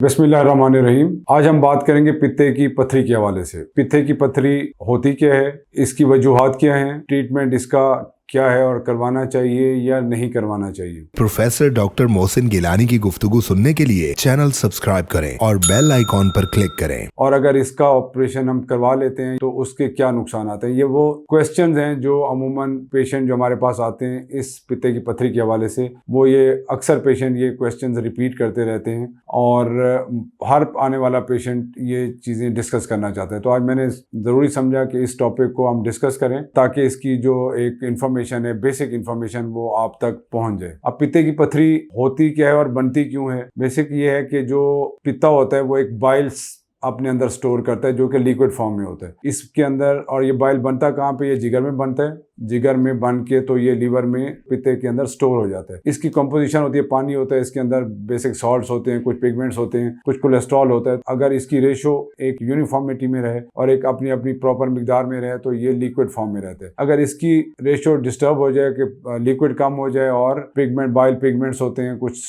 बिस्मिल्लाहिर्रहमानिर्रहीम। आज हम बात करेंगे पित्ते की पथरी के हवाले से। पित्ते की पथरी होती क्या है, इसकी वजूहात क्या हैं, ट्रीटमेंट इसका क्या है और करवाना चाहिए या नहीं करवाना चाहिए। प्रोफेसर डॉक्टर मोहसिन गिलानी की गुफ्तगू सुनने के लिए चैनल सब्सक्राइब करें और बेल आइकॉन पर क्लिक करें। और अगर इसका ऑपरेशन हम करवा लेते हैं तो उसके क्या नुकसान आते हैं, ये वो क्वेश्चंस हैं जो अमूमन पेशेंट जो हमारे पास आते हैं इस पित्ते की पथरी के हवाले से, वो ये अक्सर पेशेंट ये क्वेश्चंस रिपीट करते रहते हैं और हर आने वाला पेशेंट ये चीज़ें डिस्कस करना चाहता है। तो आज मैंने ज़रूरी समझा कि इस टॉपिक को हम डिस्कस करें ताकि इसकी जो एक इन्फॉर्मेशन है, बेसिक इन्फॉर्मेशन, वो आप तक पहुंच जाए। अब पित्ते की पथरी होती क्या है और बनती क्यों है। बेसिक ये है कि जो पित्ता होता है वो एक बाइल्स अपने अंदर स्टोर करता है जो कि लिक्विड फॉर्म में होता है इसके अंदर। और ये बाइल बनता कहाँ पे, ये जिगर में बनता है। जिगर में बन के तो ये लीवर में पित्ते के अंदर स्टोर हो जाता है। इसकी कंपोजिशन होती है, पानी होता है इसके अंदर, बेसिक सॉल्ट्स होते हैं, कुछ पिगमेंट्स होते हैं, कुछ कोलेस्ट्रॉल होता है। अगर इसकी रेशो एक यूनिफॉर्मिटी में रहे और एक अपनी अपनी प्रॉपर मिकदार में रहे तो ये लिक्विड फॉर्म में रहता है। अगर इसकी रेशो डिस्टर्ब हो जाए कि लिक्विड कम हो जाए और पिगमेंट, बाइल पिगमेंट्स होते हैं, कुछ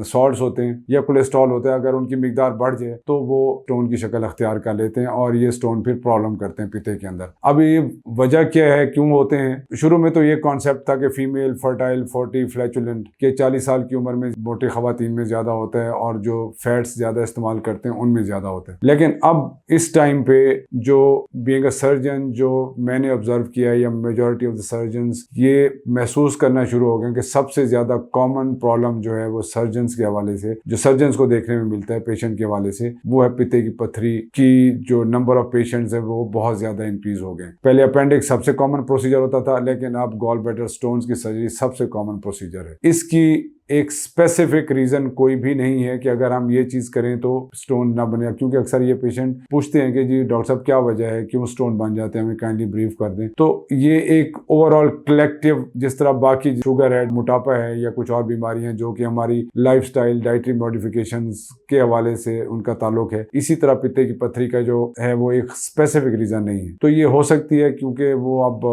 सॉल्ट्स होते हैं या कोलेस्ट्रॉल होता है, अगर उनकी मिकदार बढ़ जाए तो वो स्टोन की शक्ल अख्तियार कर लेते हैं और ये स्टोन फिर प्रॉब्लम करते हैं पित्ते के अंदर। अब ये वजह क्या है, क्यों होते हैं। शुरू में तो ये कॉन्सेप्ट था कि फीमेल फर्टाइल 40 फ्लैचुलेंट के 40 साल की उम्र में मोटी खवातीन में ज्यादा होता है और जो फैट्स ज्यादा इस्तेमाल करते हैं उनमें ज्यादा होता है। लेकिन अब इस टाइम पे जो बीइंग अ सर्जन, जो मैंने ऑब्जर्व किया या मेजॉरिटी ऑफ द सर्जन्स ये महसूस करना शुरू हो गए कि सबसे ज्यादा कॉमन प्रॉब्लम जो है वो सर्जन्स के हवाले से, जो सर्जन्स को देखने में मिलता है पेशेंट के हवाले से, वो है पित्ते की पथरी की जो नंबर ऑफ पेशेंट्स है वो बहुत ज्यादा इंक्रीज हो गए। पहले अपेंडिक्स सबसे कॉमन प्रोसीजर होता था, लेकिन अब गॉल ब्लैडर स्टोन्स की सर्जरी सबसे कॉमन प्रोसीजर है। इसकी एक स्पेसिफिक रीजन कोई भी नहीं है कि अगर हम ये चीज करें तो स्टोन ना बने, क्योंकि अक्सर ये पेशेंट पूछते हैं कि जी डॉक्टर साहब क्या वजह है, क्यों स्टोन बन जाते हैं, हमें काइंडली ब्रीफ कर दें। तो ये एक ओवरऑल कलेक्टिव, जिस तरह बाकी शुगर है, मोटापा है या कुछ और बीमारियां जो कि हमारी लाइफस्टाइल, डाइटरी मॉडिफिकेशंस के हवाले से उनका ताल्लुक है, इसी तरह पित्ते की पथरी का जो है वो एक स्पेसिफिक रीजन नहीं है। तो ये हो सकती है क्योंकि वो अब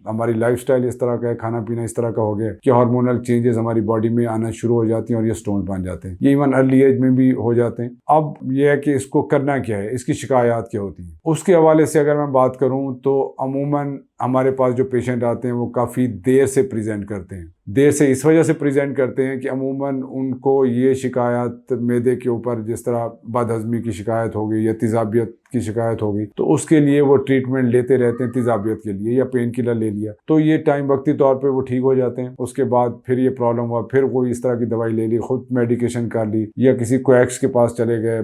हमारी लाइफस्टाइल इस तरह का है, खाना पीना इस तरह का हो गया कि हार्मोनल चेंजेस हमारी बॉडी में आना शुरू हो जाती हैं और ये स्टोन बन जाते हैं। ये इवन अर्ली एज में भी हो जाते हैं। अब यह है कि इसको करना क्या है, इसकी शिकायत क्या होती है, उसके हवाले से अगर मैं बात करूं तो अमूमन हमारे पास जो पेशेंट आते हैं वो काफ़ी देर से प्रेजेंट करते हैं। देर से इस वजह से प्रेजेंट करते हैं कि अमूमन उनको ये शिकायत मैदे के ऊपर, जिस तरह बदहजमी की शिकायत हो गई या तेजाबियत की शिकायत हो गई, तो उसके लिए वो ट्रीटमेंट लेते रहते हैं तेजाबियत के लिए, या पेन किलर ले लिया तो ये टाइम वक्ती तौर पे वो ठीक हो जाते हैं। उसके बाद फिर ये प्रॉब्लम हुआ, फिर कोई इस तरह की दवाई ले ली, खुद मेडिकेशन कर ली या किसी कोएक्स के पास चले गए,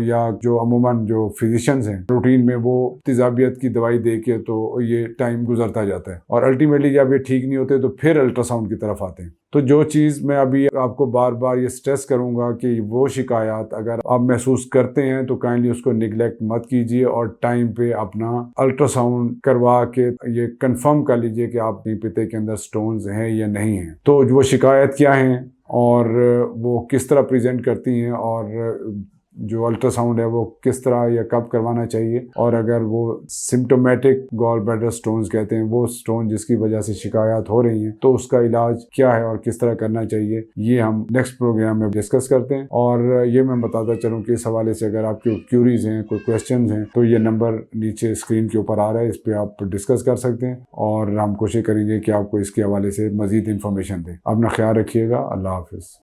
या जो अमूमन जो फिजिशियंस हैं रूटीन में वो तेजाबियत की दवाई दे के तो ये टाइम गुजरता जाता है और अल्टीमेटली जब ये ठीक नहीं होते तो फिर अल्ट्रासाउंड की तरफ आते हैं। तो जो चीज़ मैं अभी आपको बार बार ये स्ट्रेस करूंगा कि वो शिकायत अगर आप महसूस करते हैं तो काइंडली उसको निगलेक्ट मत कीजिए और टाइम पे अपना अल्ट्रासाउंड करवा के ये कंफर्म कर लीजिए कि आपके पित्ते के अंदर स्टोन्स हैं या नहीं हैं। तो वो शिकायत क्या हैं और वो किस तरह प्रेजेंट करती हैं और जो अल्ट्रासाउंड है वो किस तरह या कब करवाना चाहिए, और अगर वो सिम्टोमेटिक गॉल ब्लैडर स्टोन्स कहते हैं, वो स्टोन जिसकी वजह से शिकायत हो रही है, तो उसका इलाज क्या है और किस तरह करना चाहिए, ये हम नेक्स्ट प्रोग्राम में डिस्कस करते हैं। और ये मैं बताता चलूँ कि इस हवाले से अगर आपके क्यूरीज हैं, कोई क्वेश्चन हैं, तो ये नंबर नीचे स्क्रीन के ऊपर आ रहा है, इस पर आप डिस्कस कर सकते हैं और हम कोशिश करेंगे कि आपको इसके हवाले से मजीद इंफॉर्मेशन दें। अपना ख्याल रखिएगा। अल्लाह हाफिज़।